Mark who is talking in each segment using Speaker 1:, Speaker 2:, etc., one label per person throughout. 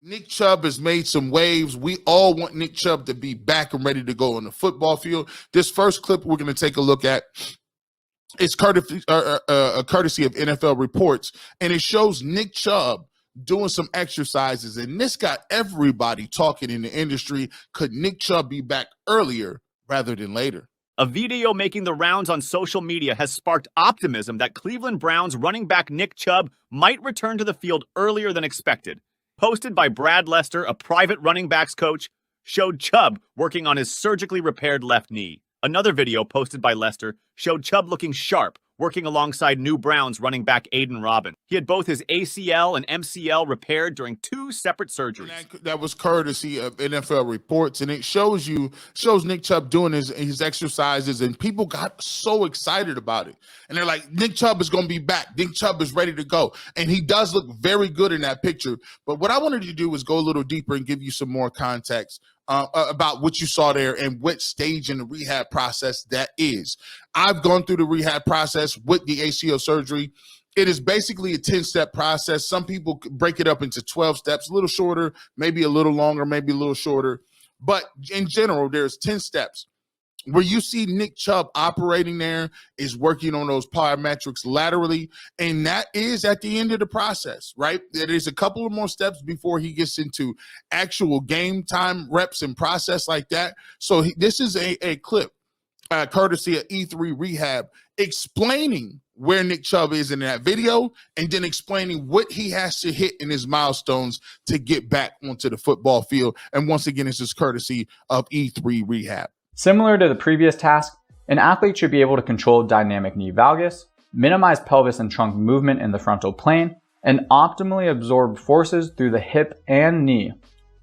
Speaker 1: Nick Chubb has made some waves. We all want Nick Chubb to be back and ready to go on the football field. This first clip we're going to take a look at is courtesy of NFL Reports, and it shows Nick Chubb doing some exercises, and this got everybody talking in the industry. Could Nick Chubb be back earlier rather than later?
Speaker 2: A video making the rounds on social media has sparked optimism that Cleveland Browns running back Nick Chubb might return to the field earlier than expected. Posted by Brad Lester, a private running backs coach, showed Chubb working on his surgically repaired left knee. Another video posted by Lester showed Chubb looking sharp, working alongside new Browns running back Aiden Robin. He had both his ACL and MCL repaired during 2 separate surgeries.
Speaker 1: That was courtesy of NFL Reports, and it shows Nick Chubb doing his exercises, and people got so excited about it. And they're like, Nick Chubb is going to be back. Nick Chubb is ready to go. And he does look very good in that picture. But what I wanted to do was go a little deeper and give you some more context about what you saw there and what stage in the rehab process that is. I've gone through the rehab process with the ACL surgery. It is basically a 10-step process. Some people break it up into 12 steps, a little shorter, maybe a little longer, maybe a little shorter. But in general, there's 10 steps. Where you see Nick Chubb operating there is working on those plyometrics laterally, and that is at the end of the process, right? There is a couple of more steps before he gets into actual game time reps and process like that. So this is a clip courtesy of E3 Rehab explaining where Nick Chubb is in that video, and then explaining what he has to hit in his milestones to get back onto the football field. And once again, this is courtesy of E3 Rehab.
Speaker 3: Similar to the previous task, an athlete should be able to control dynamic knee valgus, minimize pelvis and trunk movement in the frontal plane, and optimally absorb forces through the hip and knee.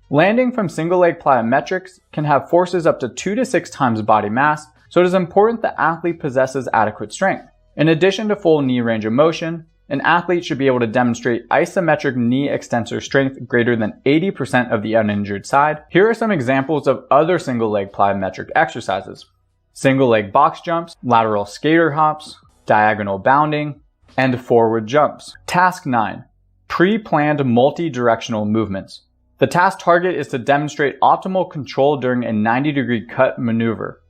Speaker 3: Landing from single leg plyometrics can have forces up to 2 to 6 times body mass, so it is important the athlete possesses adequate strength. In addition to full knee range of motion, an athlete should be able to demonstrate isometric knee extensor strength greater than 80% of the uninjured side. Here are some examples of other single leg plyometric exercises: single leg box jumps, lateral skater hops, diagonal bounding, and forward jumps. Task 9. Pre-planned multi-directional movements. The task target is to demonstrate optimal control during a 90-degree cut maneuver.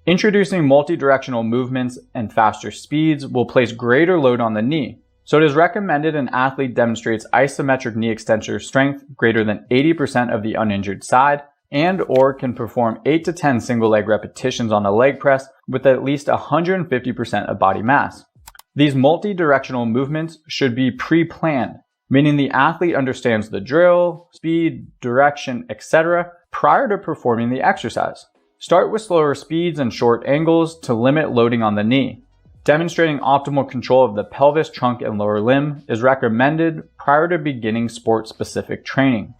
Speaker 3: Introducing multi-directional movements and faster speeds will place greater load on the knee, so it is recommended an athlete demonstrates isometric knee extensor strength greater than 80% of the uninjured side, and or can perform 8 to 10 single leg repetitions on a leg press with at least 150% of body mass. These multi-directional movements should be pre-planned, meaning the athlete understands the drill, speed, direction, etc. prior to performing the exercise. Start with slower speeds and short angles to limit loading on the knee. Demonstrating optimal control of the pelvis, trunk, and lower limb is recommended prior to beginning sport-specific training.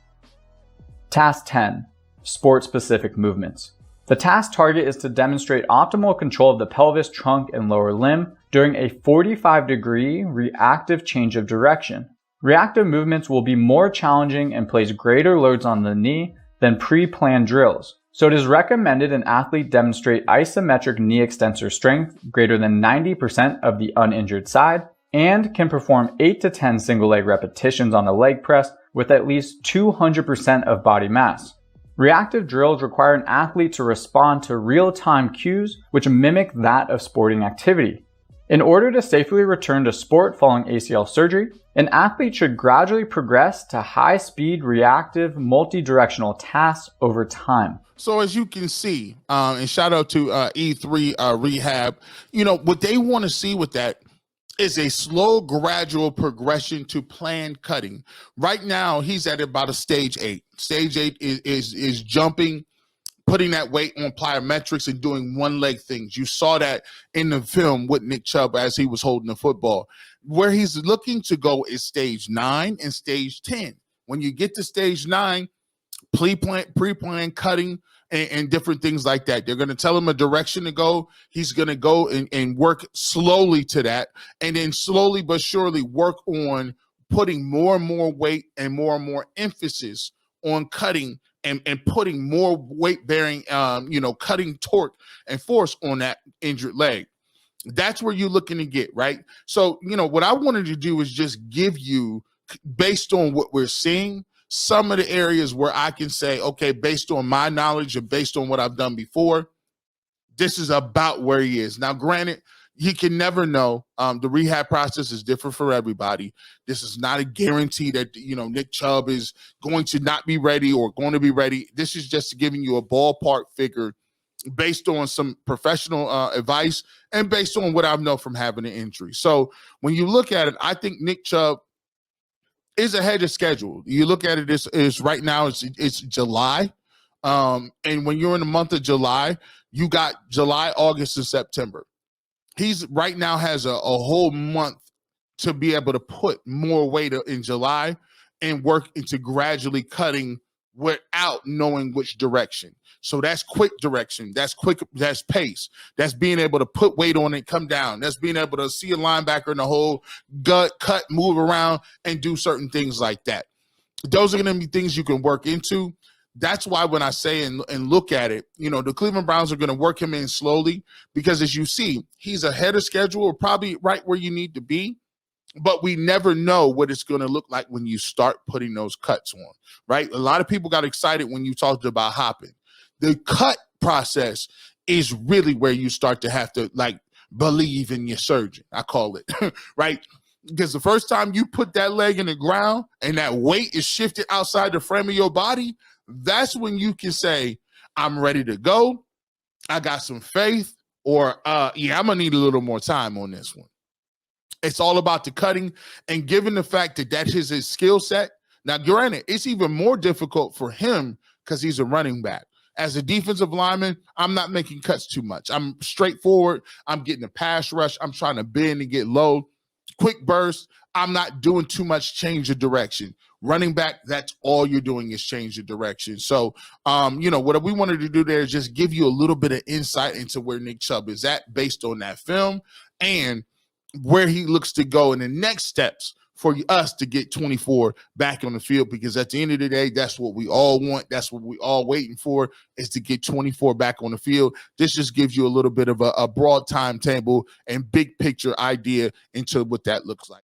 Speaker 3: Task 10. Sport-specific movements. The task target is to demonstrate optimal control of the pelvis, trunk, and lower limb during a 45-degree reactive change of direction. Reactive movements will be more challenging and place greater loads on the knee than pre-planned drills. So it is recommended an athlete demonstrate isometric knee extensor strength greater than 90% of the uninjured side and can perform 8 to 10 single leg repetitions on a leg press with at least 200% of body mass. Reactive drills require an athlete to respond to real-time cues which mimic that of sporting activity. In order to safely return to sport following ACL surgery, an athlete should gradually progress to high-speed reactive multi-directional tasks over time.
Speaker 1: So as you can see, and shout out to E3 Rehab, what they want to see with that is a slow, gradual progression to planned cutting. Right now, he's at about a stage 8. Stage 8 is jumping, putting that weight on plyometrics and doing one-leg things. You saw that in the film with Nick Chubb as he was holding the football. Where he's looking to go is stage 9 and stage 10. When you get to stage 9, pre-plan cutting and different things like that. They're going to tell him a direction to go. He's going to go and work slowly to that, and then slowly but surely work on putting more and more weight and more emphasis on cutting and putting more weight-bearing, cutting torque and force on that injured leg. That's where you're looking to get, right? So, what I wanted to do is just give you, based on what we're seeing, some of the areas where I can say, okay, based on my knowledge and based on what I've done before, this is about where he is. Now, granted, you can never know. The rehab process is different for everybody. This is not a guarantee that, Nick Chubb is going to not be ready or going to be ready. This is just giving you a ballpark figure based on some professional advice and based on what I know from having an injury. So when you look at it, I think Nick Chubb is ahead of schedule. You look at it, it's right now, it's July. And when you're in the month of July, you got July, August, and September. He's right now has a whole month to be able to put more weight in July and work into gradually cutting without knowing which direction. So that's quick direction. That's quick. That's pace. That's being able to put weight on it, come down. That's being able to see a linebacker in the hole, gut, cut, move around, and do certain things like that. Those are going to be things you can work into. That's why when I say and look at it, the Cleveland Browns are going to work him in slowly because, as you see, he's ahead of schedule, probably right where you need to be. But we never know what it's going to look like when you start putting those cuts on, right? A lot of people got excited when you talked about hopping. The cut process is really where you start to have to, believe in your surgeon, I call it, right? Because the first time you put that leg in the ground and that weight is shifted outside the frame of your body, that's when you can say, I'm ready to go. I got some faith, or I'm going to need a little more time on this one. It's all about the cutting, and given the fact that that is his skill set. Now, granted, it's even more difficult for him because he's a running back. As a defensive lineman, I'm not making cuts too much. I'm straightforward. I'm getting a pass rush. I'm trying to bend and get low. Quick burst. I'm not doing too much change of direction. Running back, that's all you're doing is change of direction. So, what we wanted to do there is just give you a little bit of insight into where Nick Chubb is at based on that film and where he looks to go in the next steps for us to get 24 back on the field, because at the end of the day, that's what we all want. That's what we all waiting for, is to get 24 back on the field. This just gives you a little bit of a broad timetable and big picture idea into what that looks like.